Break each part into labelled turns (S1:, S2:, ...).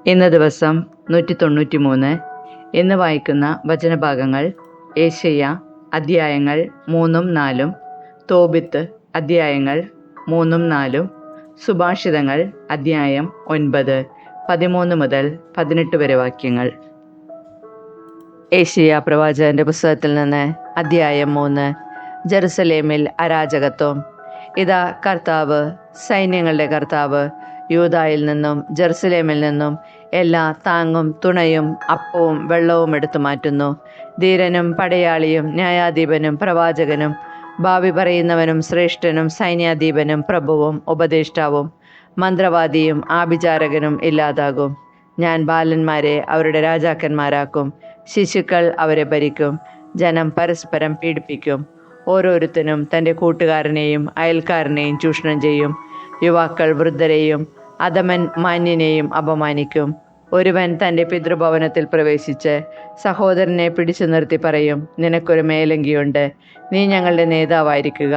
S1: ഇന്ന ദിവസം 193 എന്ന് വായിക്കുന്ന വചനഭാഗങ്ങൾ ഏശയ്യ അധ്യായങ്ങൾ 3-4, തോബിത്ത് അധ്യായങ്ങൾ 3-4, സുഭാഷിതങ്ങൾ അധ്യായം 9, 13 മുതൽ 18 വരെ വാക്യങ്ങൾ. ഏശയ്യ പ്രവാചകന്റെ പുസ്തകത്തിൽ നിന്ന് അധ്യായം 3. ജെറുസലേമിൽ അരാജകത്വം. ഇതാ കർത്താവ്, സൈന്യങ്ങളുടെ കർത്താവ് യൂദായിൽ നിന്നും ജെറുസലേമിൽ നിന്നും എല്ലാ താങ്ങും തുണയും അപ്പവും വെള്ളവും എടുത്തു മാറ്റുന്നു. ധീരനും പടയാളിയും ന്യായാധിപനും പ്രവാചകനും ഭാവി പറയുന്നവനും ശ്രേഷ്ഠനും സൈന്യാധിപനും പ്രഭുവും ഉപദേഷ്ടാവും മന്ത്രവാദിയും ആഭിചാരകനും ഇല്ലാതാകും. ഞാൻ ബാലന്മാരെ അവരുടെ രാജാക്കന്മാരാക്കും, ശിശുക്കൾ അവരെ ഭരിക്കും. ജനം പരസ്പരം പീഡിപ്പിക്കും, ഓരോരുത്തനും തൻ്റെ കൂട്ടുകാരനെയും അയൽക്കാരനെയും ചൂഷണം ചെയ്യും. യുവാക്കൾ വൃദ്ധരെയും അധമൻ മാന്യനെയും അപമാനിക്കും. ഒരുവൻ തൻ്റെ പിതൃഭവനത്തിൽ പ്രവേശിച്ച് സഹോദരനെ പിടിച്ചു നിർത്തി പറയും, നിനക്കൊരു മേലങ്കിയുണ്ട്, നീ ഞങ്ങളുടെ നേതാവായിരിക്കുക.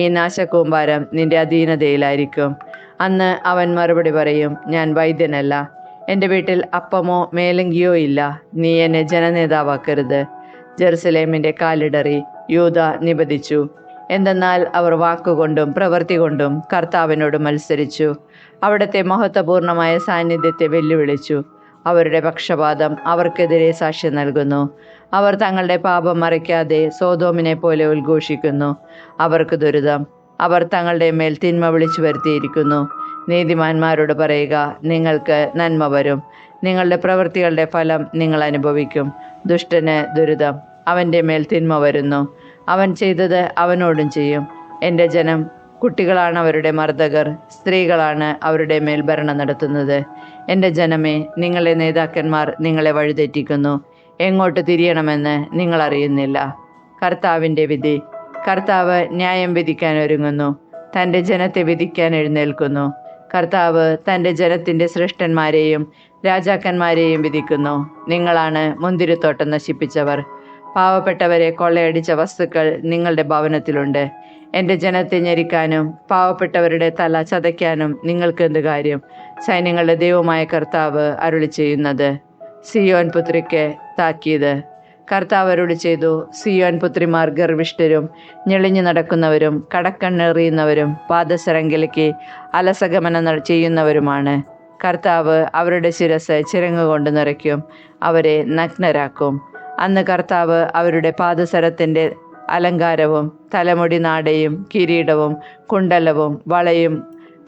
S1: ഈ നാശകൂമ്പാരം നിന്റെ അധീനതയിലായിരിക്കും. അന്ന് അവൻ മറുപടി പറയും, ഞാൻ വൈദ്യനല്ല, എൻ്റെ വീട്ടിൽ അപ്പമോ മേലങ്കിയോ ഇല്ല. നീ എന്നെ ജനനേതാവാക്കരുത്. ജെറുസലേമിൻ്റെ കാലിടറി യൂദ നിബദിച്ചു. എന്തെന്നാൽ അവർ വാക്കുകൊണ്ടും പ്രവൃത്തി കൊണ്ടും കർത്താവിനോട് മത്സരിച്ചു. അവിടുത്തെ മഹത്വപൂർണമായ സാന്നിധ്യത്തെ വെല്ലുവിളിച്ചു. അവരുടെ പക്ഷപാതം അവർക്കെതിരെ സാക്ഷ്യം നൽകുന്നു. അവർ തങ്ങളുടെ പാപം മറയ്ക്കാതെ സോദോമിനെ പോലെ ഉദ്ഘോഷിക്കുന്നു. അവർക്ക് ദുരിതം, അവർ തങ്ങളുടെ മേൽ തിന്മ വിളിച്ചു വരുത്തിയിരിക്കുന്നു. നീതിമാന്മാരോട് പറയുക, നിങ്ങൾക്ക് നന്മ വരും, നിങ്ങളുടെ പ്രവൃത്തികളുടെ ഫലം നിങ്ങൾ അനുഭവിക്കും. ദുഷ്ടന് ദുരിതം, അവൻ്റെ മേൽ തിന്മ വരുന്നു, അവൻ ചെയ്തത് അവനോടും ചെയ്യും. എൻ്റെ ജനം കുട്ടികളാണ് അവരുടെ മർദ്ദകർ, സ്ത്രീകളാണ് അവരുടെ മേൽ ഭരണം നടത്തുന്നത്. എൻ്റെ ജനമേ, നിങ്ങളുടെ നേതാക്കന്മാർ നിങ്ങളെ വഴിതെറ്റിക്കുന്നു. എങ്ങോട്ട് തിരിയണമെന്ന് നിങ്ങൾ അറിയുന്നില്ല. കർത്താവിൻ്റെ വിധി. കർത്താവ് ന്യായം വിധിക്കാൻ ഒരുങ്ങുന്നു, തൻ്റെ ജനത്തെ വിധിക്കാൻ എഴുന്നേൽക്കുന്നു. കർത്താവ് തൻ്റെ ജനത്തിൻ്റെ ശ്രേഷ്ഠന്മാരെയും രാജാക്കന്മാരെയും വിധിക്കുന്നു. നിങ്ങളാണ് മുന്തിരിത്തോട്ടം നശിപ്പിച്ചവർ. പാവപ്പെട്ടവരെ കൊള്ളയടിച്ച വസ്തുക്കൾ നിങ്ങളുടെ ഭവനത്തിലുണ്ട്. എൻ്റെ ജനത്തെ ഞെരിക്കാനും പാവപ്പെട്ടവരുടെ തല ചതയ്ക്കാനും നിങ്ങൾക്ക് എന്ത് കാര്യം? സൈന്യങ്ങളുടെ ദൈവമായ കർത്താവ് അരുളി ചെയ്യുന്നത്. സിയോൻ പുത്രിക്ക് താക്കീത്. കർത്താവ് അരുളി ചെയ്തു, സിയോൻ പുത്രിമാർ ഗർവിഷ്ഠരും ഞെളിഞ്ഞു നടക്കുന്നവരും കടക്കണ്ണെറിയുന്നവരും പാദസരങ്കിലേക്ക് അലസഗമനം ചെയ്യുന്നവരുമാണ്. കർത്താവ് അവരുടെ ശിരസ് ചിറങ്ങുകൊണ്ട് നിറയ്ക്കും, അവരെ നഗ്നരാക്കും. അന്ന് കർത്താവ് അവരുടെ പാദസരത്തിൻ്റെ അലങ്കാരവും തലമുടി നാടയും കിരീടവും കുണ്ടലവും വളയും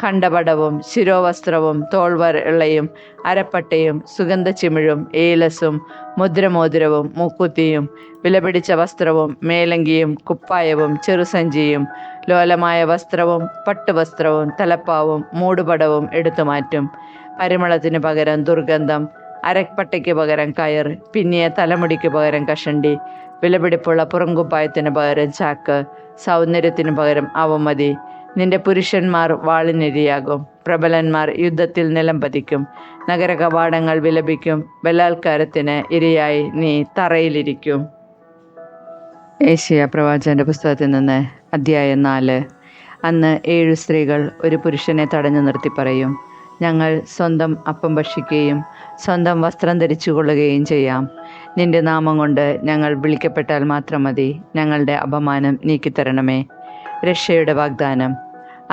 S1: കണ്ടപടവും ശിരോവസ്ത്രവും തോൾവളയും അരപ്പട്ടയും സുഗന്ധച്ചിമിഴും ഏലസും മുദ്രമോതിരവും മുക്കുത്തിയും വിലപിടിച്ച വസ്ത്രവും മേലങ്കിയും കുപ്പായവും ചെറുസഞ്ചിയും ലോലമായ വസ്ത്രവും പട്ടുവസ്ത്രവും തലപ്പാവും മൂടുപടവും എടുത്തുമാറ്റും. പരിമളത്തിന് പകരം ദുർഗന്ധം, അരപ്പട്ടയ്ക്ക് പകരം കയർ, പിന്നിയ തലമുടിക്ക് പകരം കഷണ്ടി, വിലപിടിപ്പുള്ള പുറംകുപ്പായത്തിന് പകരം ചാക്ക്, സൗന്ദര്യത്തിന് പകരം അവമതി. നിന്റെ പുരുഷന്മാർ വാളിനിരയാകും, പ്രബലന്മാർ യുദ്ധത്തിൽ നിലം പതിക്കും. നഗര കവാടങ്ങൾ വിലപിക്കും, ബലാത്കാരത്തിന് ഇരയായി നീ തറയിലിരിക്കും. ഏശയ്യ പ്രവാചകന്റെ പുസ്തകത്തിൽ നിന്ന് അധ്യായം 4. അന്ന് 7 സ്ത്രീകൾ ഒരു പുരുഷനെ തടഞ്ഞു നിർത്തി പറയും, ഞങ്ങൾ സ്വന്തം അപ്പം ഭക്ഷിക്കുകയും സ്വന്തം വസ്ത്രം ധരിച്ചുകൊള്ളുകയും ചെയ്യാം. നിന്റെ നാമം കൊണ്ട് ഞങ്ങൾ വിളിക്കപ്പെട്ടാൽ മാത്രം മതി. ഞങ്ങളുടെ അപമാനം നീക്കിത്തരണമേ. രക്ഷയുടെ വാഗ്ദാനം.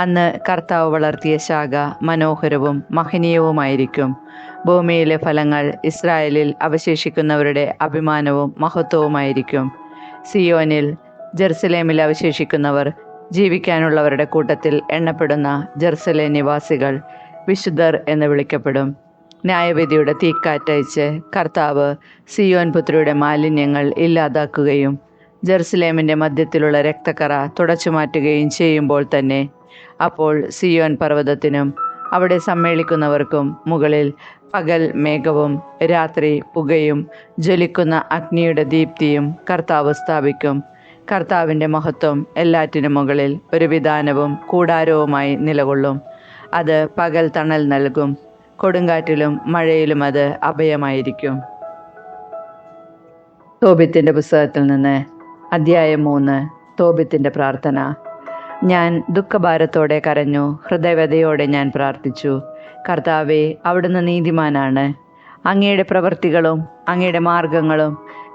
S1: അന്ന് കർത്താവ് വളർത്തിയ ശാഖ മനോഹരവും മഹനീയവുമായിരിക്കും. ഭൂമിയിലെ ഫലങ്ങൾ ഇസ്രായേലിൽ അവശേഷിക്കുന്നവരുടെ അഭിമാനവും മഹത്വവുമായിരിക്കും. സിയോനിൽ ജെറുസലേമിൽ അവശേഷിക്കുന്നവർ, ജീവിക്കാനുള്ളവരുടെ കൂട്ടത്തിൽ എണ്ണപ്പെടുന്ന ജെറുസലേം നിവാസികൾ വിശുദ്ധർ എന്ന് വിളിക്കപ്പെടും. ന്യായവിധിയുടെ തീക്കാറ്റയച്ച് കർത്താവ് സിയോൻ പുത്രിയുടെ മാലിന്യങ്ങൾ ഇല്ലാതാക്കുകയും ജെറുസലേമിൻ്റെ മധ്യത്തിലുള്ള രക്തക്കറ തുടച്ചു മാറ്റുകയും ചെയ്യുമ്പോൾ തന്നെ, അപ്പോൾ സിയോൻ പർവ്വതത്തിനും അവിടെ സമ്മേളിക്കുന്നവർക്കും മുകളിൽ പകൽ മേഘവും രാത്രി പുകയും ജ്വലിക്കുന്ന അഗ്നിയുടെ ദീപ്തിയും കർത്താവ് സ്ഥാപിക്കും. കർത്താവിൻ്റെ മഹത്വം എല്ലാറ്റിനും മുകളിൽ ഒരു വിധാനവും കൂടാരവുമായി നിലകൊള്ളും. അത് പകൽ തണൽ നൽകും, കൊടുങ്കാറ്റിലും മഴയിലും അത് അഭയമായിരിക്കും. തോബിത്തിൻ്റെ പുസ്തകത്തിൽ നിന്ന് അധ്യായം 3. തോബിത്തിൻ്റെ പ്രാർത്ഥന. ഞാൻ ദുഃഖഭാരത്തോടെ കരഞ്ഞു, ഹൃദയവ്യതയോടെ ഞാൻ പ്രാർത്ഥിച്ചു. കർത്താവെ, അവിടുന്ന് നീതിമാനാണ്. അങ്ങയുടെ പ്രവൃത്തികളും അങ്ങയുടെ മാർഗങ്ങളും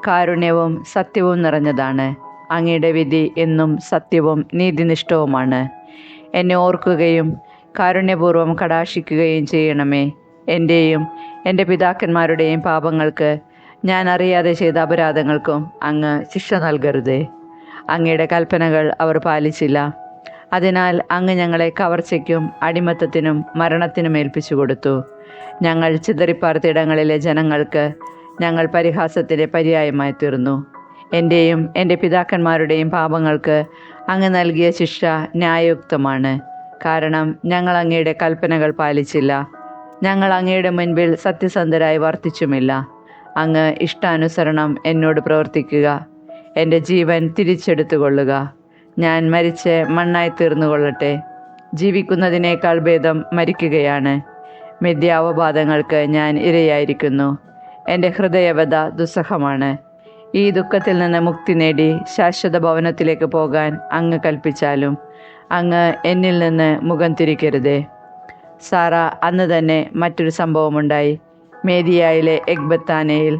S1: കാരുണ്യവും സത്യവും നിറഞ്ഞതാണ്. അങ്ങയുടെ വിധി എന്നും സത്യവും നീതിനിഷ്ഠവുമാണ്. എന്നെ ഓർക്കുകയും കാരുണ്യപൂർവ്വം കടാക്ഷിക്കുകയും ചെയ്യണമേ. എൻ്റെയും എൻ്റെ പിതാക്കന്മാരുടെയും പാപങ്ങൾക്ക്, ഞാൻ അറിയാതെ ചെയ്ത അപരാധങ്ങൾക്കും അങ്ങ് ശിക്ഷ നൽകരുതേ. അങ്ങയുടെ കൽപ്പനകൾ അവർ പാലിച്ചില്ല. അതിനാൽ അങ്ങ് ഞങ്ങളെ കവർച്ചയ്ക്കും അടിമത്തത്തിനും മരണത്തിനും ഏൽപ്പിച്ചു കൊടുത്തു. ഞങ്ങൾ ചിതറിപ്പാർത്തിടങ്ങളിലെ ജനങ്ങൾക്ക് ഞങ്ങൾ പരിഹാസത്തിൻ്റെ പര്യായമായി തീർന്നു. എൻ്റെയും എൻ്റെ പിതാക്കന്മാരുടെയും പാപങ്ങൾക്ക് അങ്ങ് നൽകിയ ശിക്ഷ ന്യായയുക്തമാണ്. കാരണം ഞങ്ങൾ അങ്ങയുടെ കൽപ്പനകൾ പാലിച്ചില്ല. ഞങ്ങൾ അങ്ങയുടെ മുൻപിൽ സത്യസന്ധരായി വർത്തിച്ചുമില്ല. അങ്ങ് ഇഷ്ടാനുസരണം എന്നോട് പ്രവർത്തിക്കുക. എൻ്റെ ജീവൻ തിരിച്ചെടുത്തുകൊള്ളുക. ഞാൻ മരിച്ച് മണ്ണായി തീർന്നുകൊള്ളട്ടെ. ജീവിക്കുന്നതിനേക്കാൾ ഭേദം മരിക്കുകയാണ്. മിഥ്യാവവാദങ്ങൾക്ക് ഞാൻ ഇരയായിരിക്കുന്നു. എൻ്റെ ഹൃദയവ്യഥ ദുസ്സഹമാണ്. ഈ ദുഃഖത്തിൽ നിന്ന് മുക്തി നേടി ശാശ്വത ഭവനത്തിലേക്ക് പോകാൻ അങ്ങ് കൽപ്പിച്ചാലും അങ്ങ് എന്നിൽ നിന്ന് മുഖം തിരിക്കരുതേ. സാറ അന്ന് തന്നെ മറ്റൊരു സംഭവമുണ്ടായി. മേദിയായിലെ എഗ്ബത്താനയിൽ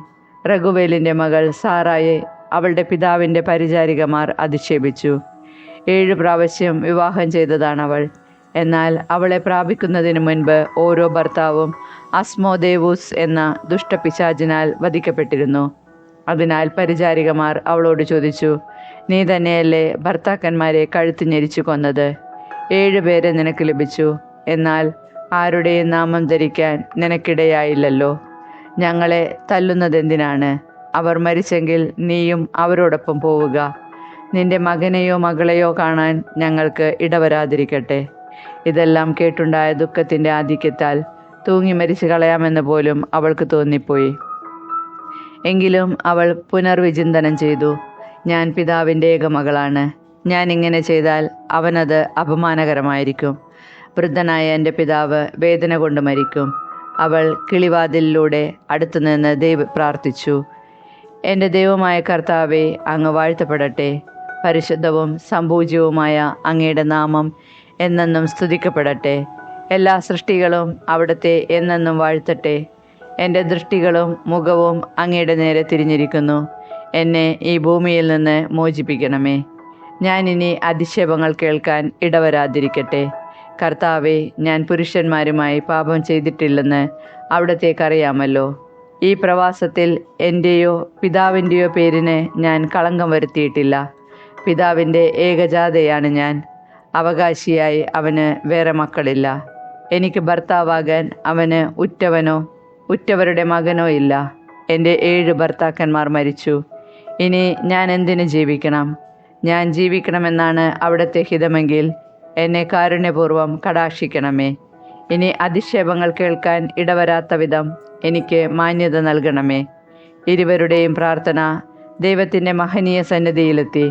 S1: റഘുവേലിൻ്റെ മകൾ സാറായെ അവളുടെ പിതാവിൻ്റെ പരിചാരികമാർ അധിക്ഷേപിച്ചു. 7 പ്രാവശ്യം വിവാഹം ചെയ്തതാണവൾ. എന്നാൽ അവളെ പ്രാപിക്കുന്നതിന് മുൻപ് ഓരോ ഭർത്താവും അസ്മോദേവൂസ് എന്ന ദുഷ്ടപിശാചിനാൽ വധിക്കപ്പെട്ടിരുന്നു. അതിനാൽ പരിചാരികമാർ അവളോട് ചോദിച്ചു, നീ തന്നെയല്ലേ ഭർത്താക്കന്മാരെ കഴുത്ത് ഞെരിച്ചു കൊന്നത്? 7 പേരെ നിനക്ക് ലഭിച്ചു. എന്നാൽ ആരുടെയും നാമം ധരിക്കാൻ നിനക്കിടയായില്ലല്ലോ. ഞങ്ങളെ തല്ലുന്നതെന്തിനാണ്? അവർ മരിച്ചെങ്കിൽ നീയും അവരോടൊപ്പം പോവുക. നിന്റെ മകനെയോ മകളെയോ കാണാൻ ഞങ്ങൾക്ക് ഇടവരാതിരിക്കട്ടെ. ഇതെല്ലാം കേട്ടുണ്ടായ ദുഃഖത്തിൻ്റെ ആധിക്യത്താൽ തൂങ്ങി മരിച്ചു കളയാമെന്ന് പോലും അവൾക്ക് തോന്നിപ്പോയി. എങ്കിലും അവൾ പുനർവിചിന്തനം ചെയ്തു. ഞാൻ പിതാവിൻ്റെ ഏകമകളാണ്. ഞാൻ ഇങ്ങനെ ചെയ്താൽ അവനത് അപമാനകരമായിരിക്കും. വൃദ്ധനായ എൻ്റെ പിതാവ് വേദന കൊണ്ട് മരിക്കും. അവൾ കിളിവാതിലിലൂടെ അടുത്തുനിന്ന് പ്രാർത്ഥിച്ചു. എൻ്റെ ദൈവമായ കർത്താവെ, അങ്ങ് വാഴ്ത്തപ്പെടട്ടെ. പരിശുദ്ധവും സംപൂജ്യവുമായ അങ്ങയുടെ നാമം എന്നെന്നും സ്തുതിക്കപ്പെടട്ടെ. എല്ലാ സൃഷ്ടികളും അവിടുത്തെ എന്നെന്നും വാഴ്ത്തട്ടെ. എൻ്റെ ദൃഷ്ടികളും മുഖവും അങ്ങയുടെ നേരെ തിരിഞ്ഞിരിക്കുന്നു. എന്നെ ഈ ഭൂമിയിൽ നിന്ന് മോചിപ്പിക്കണമേ. ഞാനിനി അധിക്ഷേപങ്ങൾ കേൾക്കാൻ ഇടവരാതിരിക്കട്ടെ. കർത്താവെ, ഞാൻ പുരുഷന്മാരുമായി പാപം ചെയ്തിട്ടില്ലെന്ന് അവിടത്തേക്കറിയാമല്ലോ. ഈ പ്രവാസത്തിൽ എൻ്റെയോ പിതാവിൻ്റെയോ പേരിന് ഞാൻ കളങ്കം വരുത്തിയിട്ടില്ല. പിതാവിൻ്റെ ഏകജാതയാണ് ഞാൻ. അവകാശിയായി അവന് വേറെ മക്കളില്ല. എനിക്ക് ഭർത്താവാകാൻ അവന് ഉറ്റവനോ ഉറ്റവരുടെ മകനോ ഇല്ല. എൻ്റെ 7 ഭർത്താക്കന്മാർ മരിച്ചു. ഇനി ഞാൻ എന്തിനു ജീവിക്കണം? ഞാൻ ജീവിക്കണമെന്നാണ് അവിടുത്തെ ഹിതമെങ്കിൽ എന്നെ കാരുണ്യപൂർവ്വം കടാക്ഷിക്കണമേ. ഇനി അധിക്ഷേപങ്ങൾ കേൾക്കാൻ ഇടവരാത്ത വിധം എനിക്ക് മാന്യത നൽകണമേ. ഇരുവരുടെയും പ്രാർത്ഥന ദൈവത്തിൻ്റെ മഹനീയ സന്നിധിയിലെത്തി.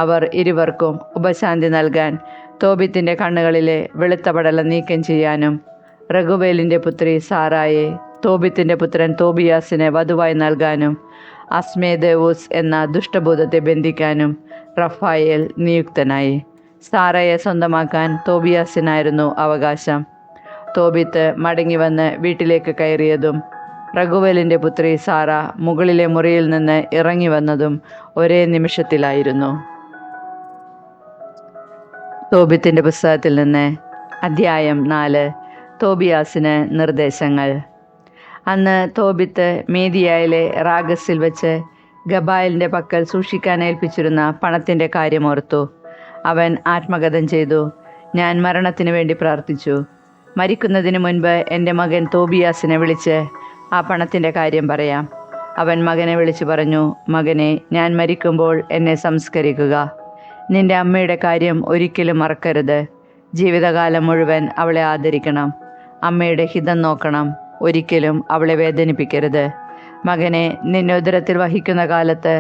S1: അവർ ഇരുവർക്കും ഉപശാന്തി നൽകാൻ തോബിത്തിൻ്റെ കണ്ണുകളിലെ വെളുത്ത പടലം നീക്കം ചെയ്യാനും റഘുവേലിൻ്റെ പുത്രി സാറായെ തോബിത്തിൻ്റെ പുത്രൻ തോബിയാസിനെ വധുവായി നൽകാനും അസ്മേദേവൂസ് എന്ന ദുഷ്ടഭൂതത്തെ ബന്ധിക്കാനും റഫായേൽ നിയുക്തനായി. സാറയെ സ്വന്തമാക്കാൻ തോബിയാസിനായിരുന്നു അവകാശം. തോബിത്ത് മടങ്ങി വന്ന് വീട്ടിലേക്ക് കയറിയതും റഘുവേലിൻ്റെ പുത്രി സാറ മുകളിലെ മുറിയിൽ നിന്ന് ഇറങ്ങി വന്നതും ഒരേ നിമിഷത്തിലായിരുന്നു. തോബിത്തിൻ്റെ പുസ്തകത്തിൽ നിന്ന് അധ്യായം 4. തോബിയാസിന് നിർദ്ദേശങ്ങൾ. അന്ന് തോബിത്ത് മേദിയായിലെ റാഗസിൽ വെച്ച് ഗബായലിൻ്റെ പക്കൽ സൂക്ഷിക്കാൻ ഏൽപ്പിച്ചിരുന്ന പണത്തിൻ്റെ കാര്യമോർത്തു. അവൻ ആത്മഗതം ചെയ്തു. ഞാൻ മരണത്തിന് വേണ്ടി പ്രാർത്ഥിച്ചു. മരിക്കുന്നതിന് മുൻപ് എൻ്റെ മകൻ തോബിയാസിനെ വിളിച്ച് ആ പണത്തിൻ്റെ കാര്യം പറയാം. അവൻ മകനെ വിളിച്ചു പറഞ്ഞു, മകനെ, ഞാൻ മരിക്കുമ്പോൾ എന്നെ സംസ്കരിക്കുക. നിന്റെ അമ്മയുടെ കാര്യം ഒരിക്കലും മറക്കരുത്. ജീവിതകാലം മുഴുവൻ അവളെ ആദരിക്കണം. അമ്മയുടെ ഹിതം നോക്കണം. ഒരിക്കലും അവളെ വേദനിപ്പിക്കരുത്. മകനെ, നിന്നെ ഉദരത്തിൽ വഹിക്കുന്ന കാലത്ത്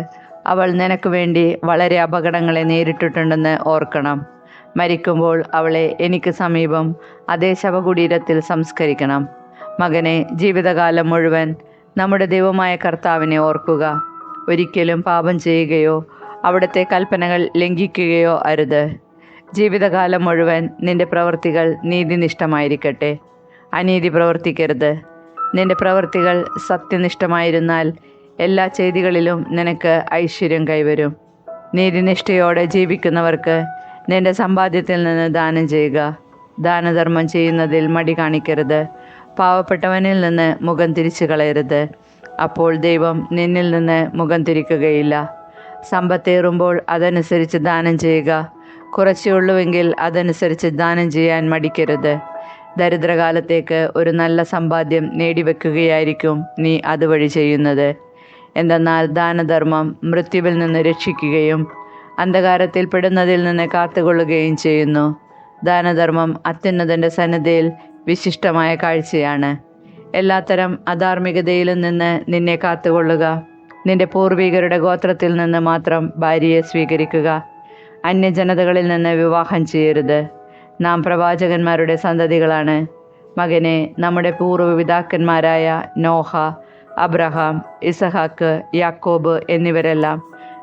S1: അവൾ നിനക്ക് വേണ്ടി വളരെ അപകടങ്ങളെ നേരിട്ടിട്ടുണ്ടെന്ന് ഓർക്കണം. മരിക്കുമ്പോൾ അവളെ എനിക്ക് സമീപം അതേ ശവകുടീരത്തിൽ സംസ്കരിക്കണം. മകനെ, ജീവിതകാലം മുഴുവൻ നമ്മുടെ ദൈവമായ കർത്താവിനെ ഓർക്കുക. ഒരിക്കലും പാപം ചെയ്യുകയോ അവിടുത്തെ കൽപ്പനകൾ ലംഘിക്കുകയോ അരുത്. ജീവിതകാലം മുഴുവൻ നിന്റെ പ്രവൃത്തികൾ നീതിനിഷ്ഠമായിരിക്കട്ടെ. അനീതി പ്രവർത്തിക്കരുത്. നിന്റെ പ്രവൃത്തികൾ സത്യനിഷ്ഠമായിരുന്നാൽ എല്ലാ ചെയ്തികളിലും നിനക്ക് ഐശ്വര്യം കൈവരും. നീതിനിഷ്ഠയോടെ ജീവിക്കുന്നവർക്ക് നിന്റെ സമ്പാദ്യത്തിൽ നിന്ന് ദാനം ചെയ്യുക. ദാനധർമ്മം ചെയ്യുന്നതിൽ മടി കാണിക്കരുത്. പാവപ്പെട്ടവനിൽ നിന്ന് മുഖം തിരിച്ചു കളയരുത്. അപ്പോൾ ദൈവം നിന്നിൽ നിന്ന് മുഖം തിരിക്കുകയില്ല. സമ്പത്തേറുമ്പോൾ അതനുസരിച്ച് ദാനം ചെയ്യുക. കുറച്ചേ ഉള്ളുവെങ്കിൽ അതനുസരിച്ച് ദാനം ചെയ്യാൻ മടിക്കരുത്. ദരിദ്രകാലത്തേക്ക് ഒരു നല്ല സമ്പാദ്യം നേടിവെക്കുകയായിരിക്കും നീ അതുവഴി ചെയ്യുന്നത്. എന്തെന്നാൽ ദാനധർമ്മം മൃത്യുവിൽ നിന്ന് രക്ഷിക്കുകയും അന്ധകാരത്തിൽ പെടുന്നതിൽ നിന്ന് കാത്തുകൊള്ളുകയും ചെയ്യുന്നു. ദാനധർമ്മം അത്യുന്നതൻ്റെ സന്നിധിയിൽ വിശിഷ്ടമായ കാഴ്ചയാണ്. എല്ലാത്തരം അധാർമികതയിലും നിന്ന് നിന്നെ കാത്തുകൊള്ളുക. നിന്റെ പൂർവികരുടെ ഗോത്രത്തിൽ നിന്ന് മാത്രം ഭാര്യയെ സ്വീകരിക്കുക. അന്യജനതകളിൽ നിന്ന് വിവാഹം ചെയ്യരുത്. നാം പ്രവാചകന്മാരുടെ സന്തതികളാണ്. മകനെ, നമ്മുടെ പൂർവ്വപിതാക്കന്മാരായ നോഹ, അബ്രഹാം, ഇസഹാക്ക്, യാക്കോബ് എന്നിവരെല്ലാം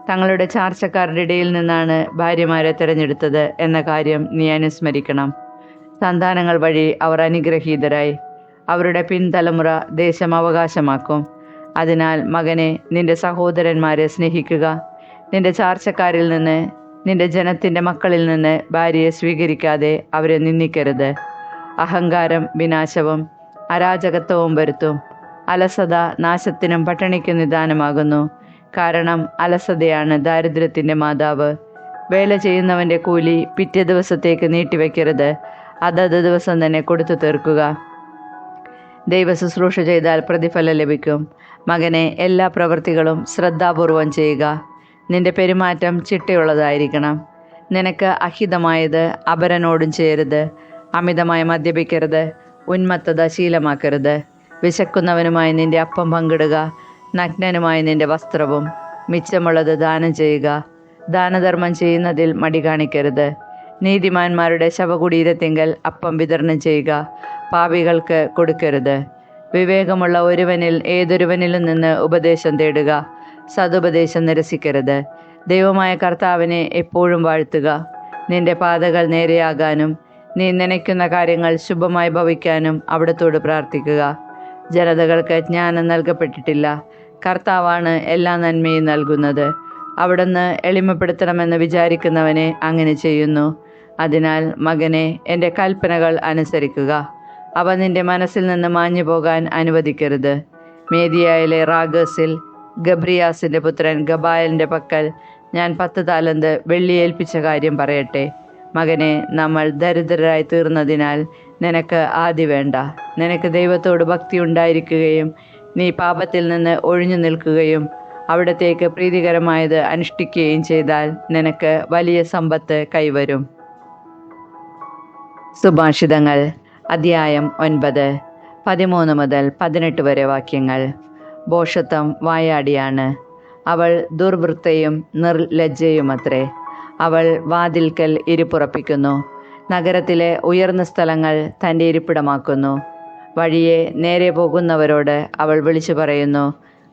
S1: തങ്ങളുടെ ചാർച്ചക്കാരുടെ ഇടയിൽ നിന്നാണ് ഭാര്യമാരെ തിരഞ്ഞെടുത്തത് എന്ന കാര്യം നീ അനുസ്മരിക്കണം. സന്താനങ്ങൾ വഴി അവർ അനുഗ്രഹീതരായി അവരുടെ പിൻതലമുറ ദേശം അവകാശമാക്കും. അതിനാൽ മകനെ, നിന്റെ സഹോദരന്മാരെ സ്നേഹിക്കുക. നിന്റെ ചാർച്ചക്കാരിൽ നിന്ന്, നിന്റെ ജനത്തിൻ്റെ മക്കളിൽ നിന്ന് ഭാര്യയെ സ്വീകരിക്കാതെ അവരെ നിന്ദിക്കരുത്. അഹങ്കാരം വിനാശവും അരാജകത്വവും വരുത്തും. അലസത നാശത്തിനും പട്ടിണിക്കും നിദാനമാകുന്നു. കാരണം അലസതയാണ് ദാരിദ്ര്യത്തിൻ്റെ മാതാവ്. വേല ചെയ്യുന്നവൻ്റെ കൂലി പിറ്റേ ദിവസത്തേക്ക് നീട്ടിവെക്കരുത്. അതത് ദിവസം തന്നെ കൊടുത്തു തീർക്കുക. ദൈവ ശുശ്രൂഷ ചെയ്താൽ പ്രതിഫലം ലഭിക്കും. മകനെ, എല്ലാ പ്രവൃത്തികളും ശ്രദ്ധാപൂർവം ചെയ്യുക. നിന്റെ പെരുമാറ്റം ചിട്ടയുള്ളതായിരിക്കണം. നിനക്ക് അഹിതമായത് അപരനോടും ചെയ്യരുത്. അമിതമായി മദ്യപിക്കരുത്. ഉന്മത്തത ശീലമാക്കരുത്. വിശക്കുന്നവനുമായി നിന്റെ അപ്പം പങ്കിടുക. നഗ്നനുമായി നിന്റെ വസ്ത്രവും. മിച്ചമുള്ളത് ദാനം ചെയ്യുക. ദാനധർമ്മം ചെയ്യുന്നതിൽ മടി കാണിക്കരുത്. നീതിമാന്മാരുടെ ശവകുടീരത്തിങ്കൽ അപ്പം വിതരണം ചെയ്യുക. പാപികൾക്ക് കൊടുക്കരുത്. വിവേകമുള്ള ഒരുവനിൽ ഏതൊരുവനിലും നിന്ന് ഉപദേശം തേടുക. സതുപദേശം നിരസിക്കരുത്. ദൈവമായ കർത്താവിനെ എപ്പോഴും വാഴ്ത്തുക. നിന്റെ പാതകൾ നേരെയാകാനും നീ നനയ്ക്കുന്ന കാര്യങ്ങൾ ശുഭമായി ഭവിക്കാനും അവിടത്തോട് പ്രാർത്ഥിക്കുക. ജനതകൾക്ക് ജ്ഞാനം നൽകപ്പെട്ടിട്ടില്ല. കർത്താവാണ് എല്ലാ നന്മയും നൽകുന്നത്. അവിടുന്ന് എളിമപ്പെടുത്തണമെന്ന് വിചാരിക്കുന്നവനെ അങ്ങനെ ചെയ്യുന്നു. അതിനാൽ മകനെ, എൻ്റെ കൽപ്പനകൾ അനുസരിക്കുക. അവ നിന്റെ മനസ്സിൽ നിന്ന് മാഞ്ഞു പോകാൻ അനുവദിക്കരുത്. മേദിയയിലെ റാഗസിൽ ഗബ്രിയാസിൻ്റെ പുത്രൻ ഗബായലിൻ്റെ പക്കൽ ഞാൻ 10 താലന്ത് വെള്ളി ഏൽപ്പിച്ച കാര്യം പറയട്ടെ. മകനെ, നമ്മൾ ദരിദ്രരായി തീർന്നതിനാൽ നിനക്ക് ആദി വേണ്ട. നിനക്ക് ദൈവത്തോട് ഭക്തി ഉണ്ടായിരിക്കുകയും നീ പാപത്തിൽ നിന്ന് ഒഴിഞ്ഞു നിൽക്കുകയും അവിടത്തേക്ക് പ്രീതികരമായത് അനുഷ്ഠിക്കുകയും ചെയ്താൽ നിനക്ക് വലിയ സമ്പത്ത് കൈവരും. സുഭാഷിതങ്ങൾ അധ്യായം 9, 13 മുതൽ 18 വരെ വാക്യങ്ങൾ. ഭോഷത്വം വായാടിയാണ്. അവൾ ദുർവൃത്തയും നിർലജ്ജയുമത്രേ. അവൾ വാതിൽക്കൽ ഇരിപ്പുറപ്പിക്കുന്നു. നഗരത്തിലെ ഉയർന്ന സ്ഥലങ്ങൾ തൻ്റെ ഇരിപ്പിടമാക്കുന്നു. വഴിയെ നേരെ പോകുന്നവരോട് അവൾ വിളിച്ചു പറയുന്നു,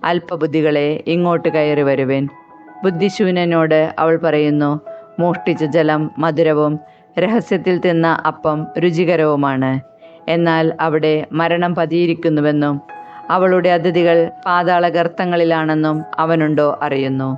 S1: അല്പബുദ്ധികളെ, ഇങ്ങോട്ട് കയറി വരുവിൻ. ബുദ്ധിശൂന്യനോട് അവൾ പറയുന്നു, മോഷ്ടിച്ച ജലം മധുരവും രഹസ്യത്തിൽ തിന്ന അപ്പം രുചികരവുമാണ്. എന്നാൽ അവിടെ മരണം പതിയിരിക്കുന്നുവെന്നും അവളുടെ അതിഥികൾ പാതാള ഗർത്തങ്ങളിലാണെന്നും അവനുണ്ടോ അറിയുന്നു.